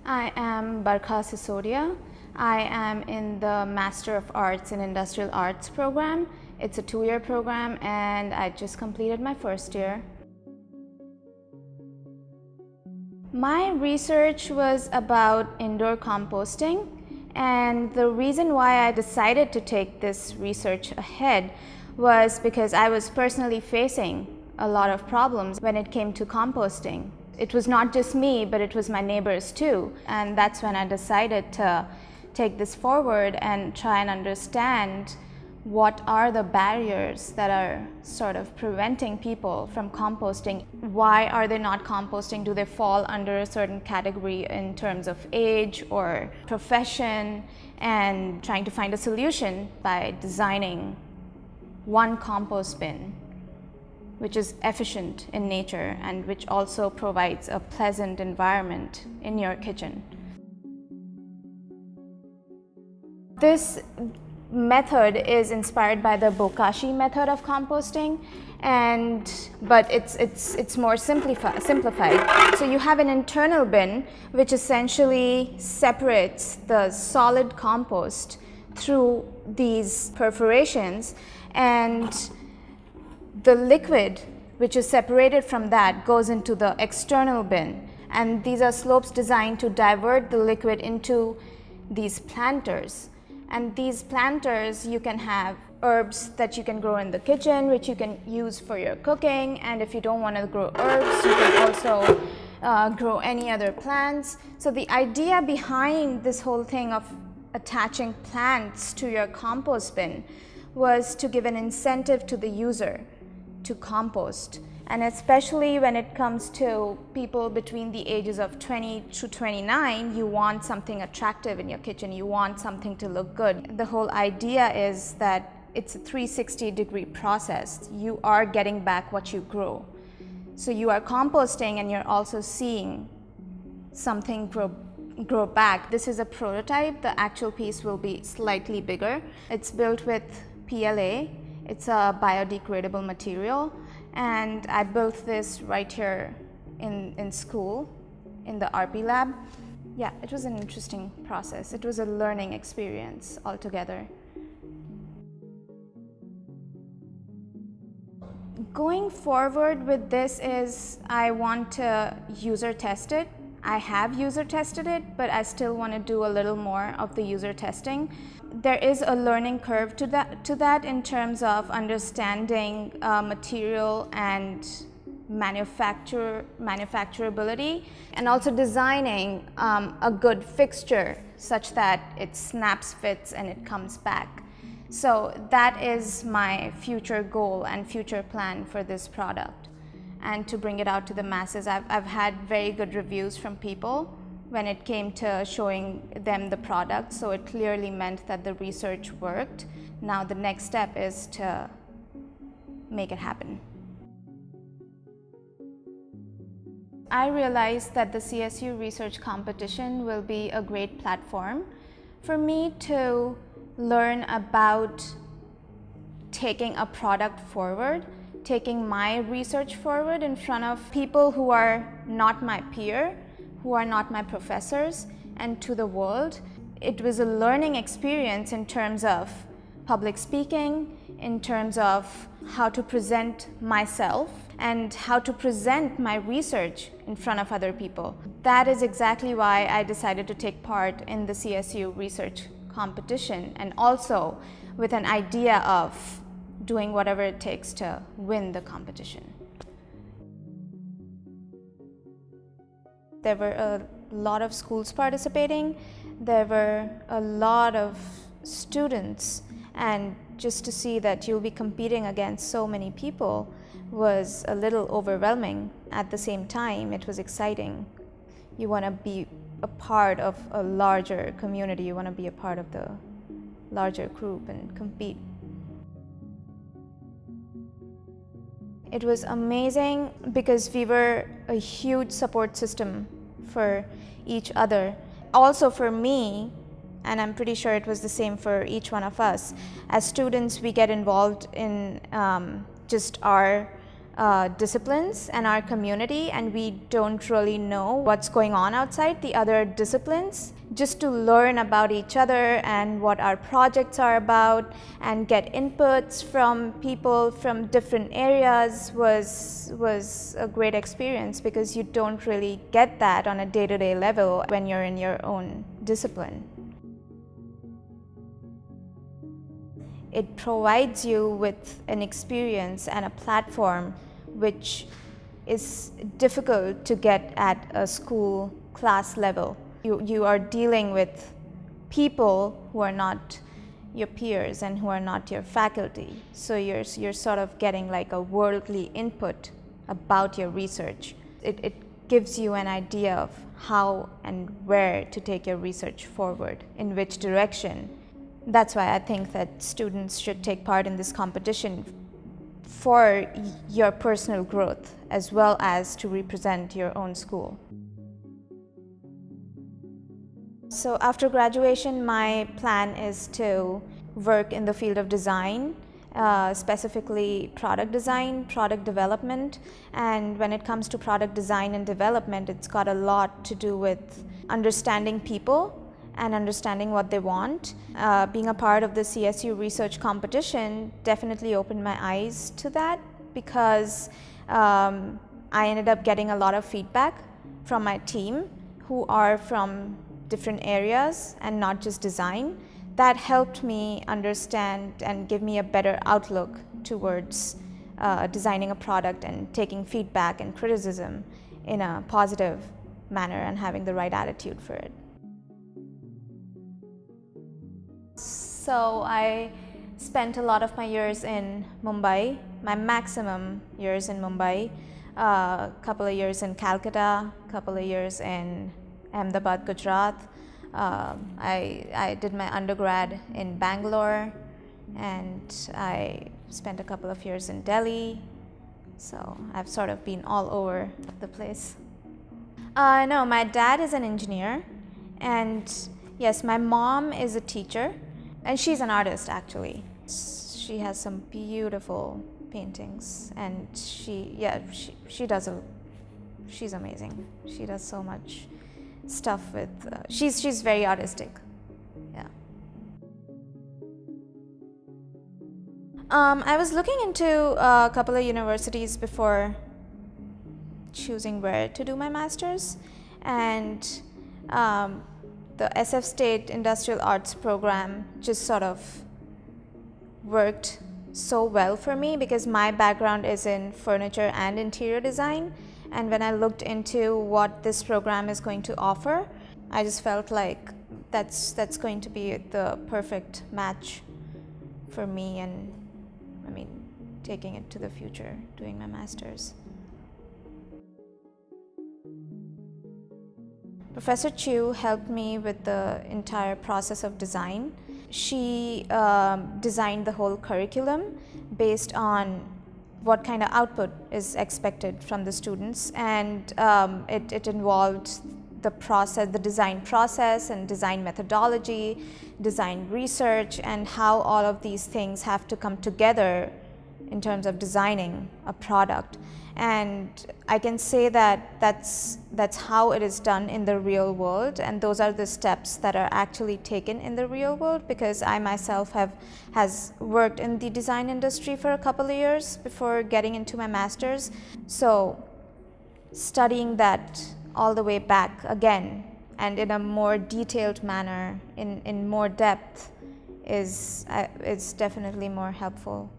I am Barkha Sisodia. I am in the Master of Arts in Industrial Arts program. It's a 2-year program and I just completed my first year. My research was about indoor composting, and the reason why I decided to take this research ahead was because I was personally facing a lot of problems when it came to composting. It was not just me, but it was my neighbors too, and that's when I decided to take this forward and try and understand what are the barriers that are sort of preventing people from composting. Why are they not composting? Do they fall under a certain category in terms of age or profession? And trying to find a solution by designing one compost bin which is efficient in nature and which also provides a pleasant environment in your kitchen. This method is inspired by the bokashi method of composting, but it's more simplified. So you have an internal bin which essentially separates the solid compost through these perforations, and the liquid which is separated from that goes into the external bin, and these are slopes designed to divert the liquid into these planters. And these planters, you can have herbs that you can grow in the kitchen, which you can use for your cooking, and if you don't want to grow herbs, you can also grow any other plants. So the idea behind this whole thing of attaching plants to your compost bin was to give an incentive to the user to compost, and especially when it comes to people between the ages of 20 to 29, you want something attractive in your kitchen, you want something to look good. The whole idea is that it's a 360-degree process. You are getting back what you grow. So you are composting and you're also seeing something grow back. This is a prototype. The actual piece will be slightly bigger. It's built with PLA. It's a biodegradable material, and I built this right here in school, in the RP lab. Yeah, it was an interesting process. It was a learning experience altogether. Going forward with this is I want to user test it. I have user tested it, but I still want to do a little more of the user testing. There is a learning curve to that in terms of understanding material and manufacturability, and also designing a good fixture such that it snaps, fits, and it comes back. So that is my future goal and future plan for this product, and to bring it out to the masses. I've had very good reviews from people when it came to showing them the product, so it clearly meant that the research worked. Now the next step is to make it happen. I realized that the CSU research competition will be a great platform for me to learn about taking a product forward, taking my research forward in front of people who are not my peer, who are not my professors, and to the world. It was a learning experience in terms of public speaking, in terms of how to present myself and how to present my research in front of other people. That is exactly why I decided to take part in the CSU research competition, and also with an idea of doing whatever it takes to win the competition. There were a lot of schools participating, there were a lot of students, and just to see that you'll be competing against so many people was a little overwhelming. At the same time, it was exciting. You want to be a part of a larger community, you want to be a part of the larger group and compete. It was amazing because we were a huge support system for each other. Also for me, and I'm pretty sure it was the same for each one of us, as students we get involved in just our disciplines and our community, and we don't really know what's going on outside the other disciplines. Just to learn about each other and what our projects are about and get inputs from people from different areas was a great experience, because you don't really get that on a day-to-day level when you're in your own discipline. It provides you with an experience and a platform which is difficult to get at a school class level. You are dealing with people who are not your peers and who are not your faculty. So you're sort of getting like a worldly input about your research. It gives you an idea of how and where to take your research forward, in which direction. That's why I think that students should take part in this competition for your personal growth as well as to represent your own school. So after graduation, my plan is to work in the field of design, specifically product design, product development. And when it comes to product design and development, it's got a lot to do with understanding people and understanding what they want. Being a part of the CSU research competition definitely opened my eyes to that, because I ended up getting a lot of feedback from my team who are from different areas and not just design. That helped me understand and give me a better outlook towards designing a product and taking feedback and criticism in a positive manner and having the right attitude for it. So I spent a lot of my years in Mumbai, my maximum years in Mumbai, a couple of years in Calcutta, a couple of years in Ahmedabad, Gujarat. I did my undergrad in Bangalore, and I spent a couple of years in Delhi. So I've sort of been all over the place. No, my dad is an engineer, and yes, my mom is a teacher, and she's an artist actually. She has some beautiful paintings, and she's amazing. She does so much stuff with, she's very artistic, yeah. I was looking into a couple of universities before choosing where to do my master's, and the SF State Industrial Arts program just sort of worked so well for me, because my background is in furniture and interior design, and when I looked into what this program is going to offer, I just felt like that's going to be the perfect match for me, and I mean, taking it to the future, doing my master's. Professor Chu helped me with the entire process of design. She designed the whole curriculum based on what kind of output is expected from the students, and it involved the process, the design process and design methodology, design research, and how all of these things have to come together in terms of designing a product. And I can say that that's how it is done in the real world, and those are the steps that are actually taken in the real world, because I myself has worked in the design industry for a couple of years before getting into my master's. So studying that all the way back again and in a more detailed manner, in more depth, is definitely more helpful.